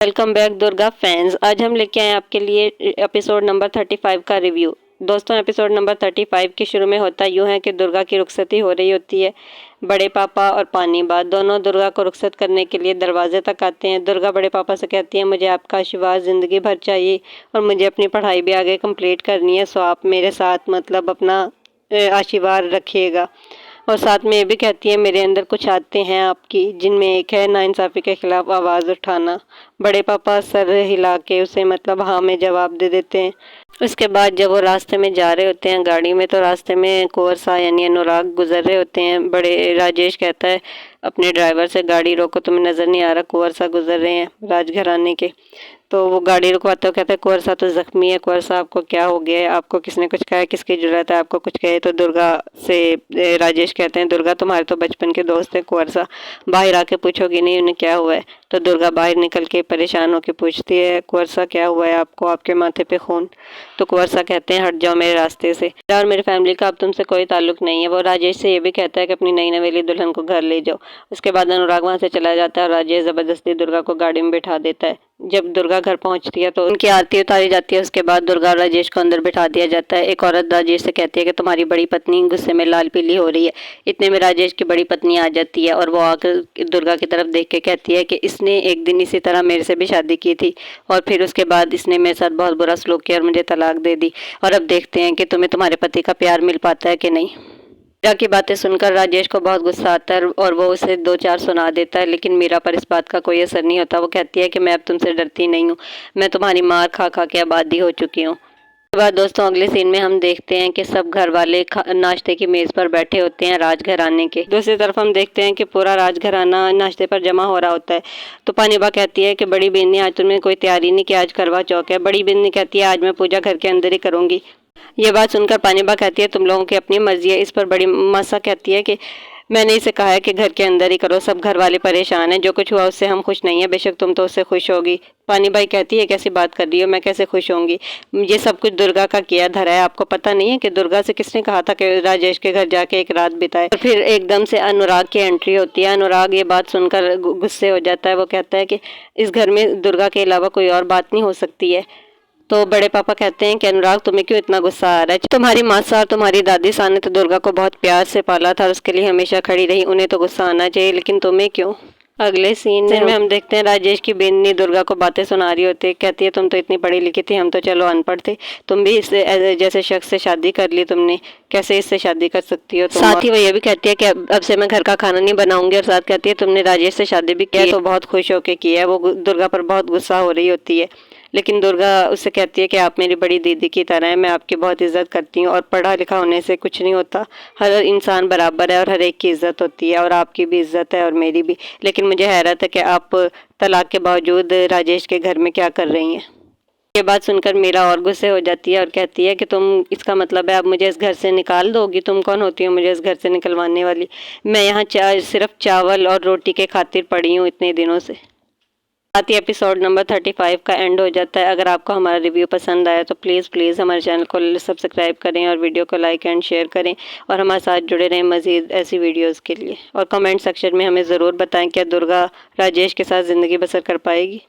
Welcome back Durga fans. आज हम लेके आए आपके लिए एपिसोड नंबर 35 का रिव्यू। दोस्तों, एपिसोड नंबर 35 के शुरू में होता यूँ है कि दुर्गा की रुखसती हो रही होती है। बड़े पापा और पानी बा दोनों दुर्गा को रुखसत करने के लिए दरवाजे तक आते हैं। दुर्गा बड़े पापा से कहती है, मुझे आपका आशीर्वाद ज़िंदगी भर चाहिए और मुझे अपनी पढ़ाई भी आगे कंप्लीट करनी है, सो आप मेरे साथ मतलब अपना आशीर्वाद रखिएगा। और साथ में ये भी कहती है, मेरे अंदर कुछ आते हैं आपकी, जिनमें एक है नाइंसाफ़ी के खिलाफ आवाज़ उठाना। बड़े पापा सर हिला के उसे मतलब हाँ में जवाब दे देते हैं। उसके बाद जब वो रास्ते में जा रहे होते हैं गाड़ी में, तो रास्ते में कुंवर सा यानी अनुराग गुजर रहे होते हैं। बड़े राजेश कहता है अपने ड्राइवर से, गाड़ी रोको, तुम्हें नज़र नहीं आ रहा कुंवर सा गुजर रहे हैं राजघराने के। तो वो गाड़ी रुकवाते हुए कहते हैं, कुंवर सा तो जख्मी है, कुंवर सा आपको क्या हो गया है, आपको किसने कुछ कहा है, किसकी जरूरत है आपको कुछ कहे। तो दुर्गा से राजेश कहते हैं, दुर्गा तुम्हारे तो बचपन के दोस्त हैं, कुंवर सा बाहर आके पूछोगी नहीं उन्हें क्या हुआ है। तो दुर्गा बाहर निकल के परेशान होकर पूछती है, कुंवर सा क्या हुआ है आपको, आपके माथे पे खून। तो कुंवर सा कहते हैं, हट जाओ मेरे रास्ते से, और मेरी फैमिली का अब तुमसे कोई ताल्लुक नहीं है। वो राजेश से ये भी कहता है कि अपनी नई नवेली दुल्हन को घर ले जाओ। उसके बाद अनुराग वहाँ से चला जाता है और राजेश ज़बरदस्ती दुर्गा को गाड़ी में बिठा देता है। जब दुर्गा घर पहुंचती है तो उनकी आरती उतारी जाती है। उसके बाद दुर्गा और राजेश को अंदर बिठा दिया जाता है। एक औरत राजेश से कहती है कि तुम्हारी बड़ी पत्नी गुस्से में लाल पीली हो रही है। इतने में राजेश की बड़ी पत्नी आ जाती है और वो आकर दुर्गा की तरफ देख के कहती है कि इसने एक दिन इसी तरह मेरे से भी शादी की थी और फिर उसके बाद इसने मेरे साथ बहुत बुरा सलूक किया और मुझे तलाक दे दी, और अब देखते हैं कि तुम्हें तुम्हारे पति का प्यार मिल पाता है कि नहीं। मीरा की बातें सुनकर राजेश को बहुत गुस्सा आता है और वो उसे दो चार सुना देता है, लेकिन मीरा पर इस बात का कोई असर नहीं होता। वो कहती है कि मैं अब तुमसे डरती नहीं हूँ, मैं तुम्हारी मार खा खा के आबादी हो चुकी हूँ। उसके बाद दोस्तों अगले सीन में हम देखते हैं कि सब घर वाले नाश्ते की मेज़ पर बैठे होते हैं राजघराने के। दूसरी तरफ हम देखते हैं कि पूरा राजघराना नाश्ते पर जमा हो रहा होता है। तो पानीबा कहती है कि बड़ी बहन ने आज तुमने कोई तैयारी नहीं की, आज करवा चौथ है। बड़ी बहन ने कहती है, आज मैं पूजा घर के अंदर ही करूँगी। ये बात सुनकर पानीबा कहती है, तुम लोगों की अपनी मर्जी है। इस पर बड़ी मासा कहती है कि मैंने इसे कहा है कि घर के अंदर ही करो, सब घर वाले परेशान हैं, जो कुछ हुआ उससे हम खुश नहीं है, बेशक तुम तो उससे खुश होगी। पानीबाई कहती है, कैसी बात कर रही हो, मैं कैसे खुश होंगी, ये सब कुछ दुर्गा का किया धरा है। आपको पता नहीं है कि दुर्गा से किसने कहा था कि राजेश के घर जाके एक रात बिताए। और फिर एकदम से अनुराग की एंट्री होती है। अनुराग ये बात सुनकर गुस्से हो जाता है। वो कहता है कि इस घर में दुर्गा के अलावा कोई और बात नहीं हो सकती है। तो बड़े पापा कहते हैं कि अनुराग तुम्हें क्यों इतना गुस्सा आ रहा है, तुम्हारी माँ सा और तुम्हारी दादी सा ने तो दुर्गा को बहुत प्यार से पाला था और उसके लिए हमेशा खड़ी रही, उन्हें तो गुस्सा आना चाहिए, लेकिन तुम्हें क्यों। अगले सीन में हम देखते हैं राजेश की बेनी दुर्गा को बातें सुना रही होती है। कहती है, तुम तो इतनी पढ़ी लिखी थी, हम तो चलो अनपढ़ थे, तुम भी इससे जैसे शख्स से शादी कर ली, तुमने कैसे इससे शादी कर सकती हो। साथ ही वो ये भी कहती है कि अब से मैं घर का खाना नहीं बनाऊंगी, और साथ कहती है तुमने राजेश से शादी भी की है तो बहुत खुश होकर की है। वो दुर्गा पर बहुत गुस्सा हो रही होती है, लेकिन दुर्गा उससे कहती है कि आप मेरी बड़ी दीदी की तरह हैं, मैं आपकी बहुत इज्जत करती हूँ और पढ़ा लिखा होने से कुछ नहीं होता, हर इंसान बराबर है और हर एक की इज्जत होती है और आपकी भी इज्जत है और मेरी भी। लेकिन मुझे हैरत है कि आप तलाक के बावजूद राजेश के घर में क्या कर रही हैं। ये बात सुनकर मीरा और गुस्से हो जाती है और कहती है कि तुम, इसका मतलब है अब मुझे इस घर से निकाल दोगी, तुम कौन होती हो मुझे इस घर से निकलवाने वाली, मैं यहाँ सिर्फ चावल और रोटी के खातिर पड़ी हूँ इतने दिनों से। साथ ही एपिसोड नंबर 35 का एंड हो जाता है। अगर आपको हमारा रिव्यू पसंद आया तो प्लीज़ हमारे चैनल को सब्सक्राइब करें और वीडियो को लाइक एंड शेयर करें और हमारे साथ जुड़े रहें मज़ीद ऐसी वीडियोस के लिए। और कमेंट सेक्शन में हमें ज़रूर बताएं, क्या दुर्गा राजेश के साथ ज़िंदगी बसर कर पाएगी।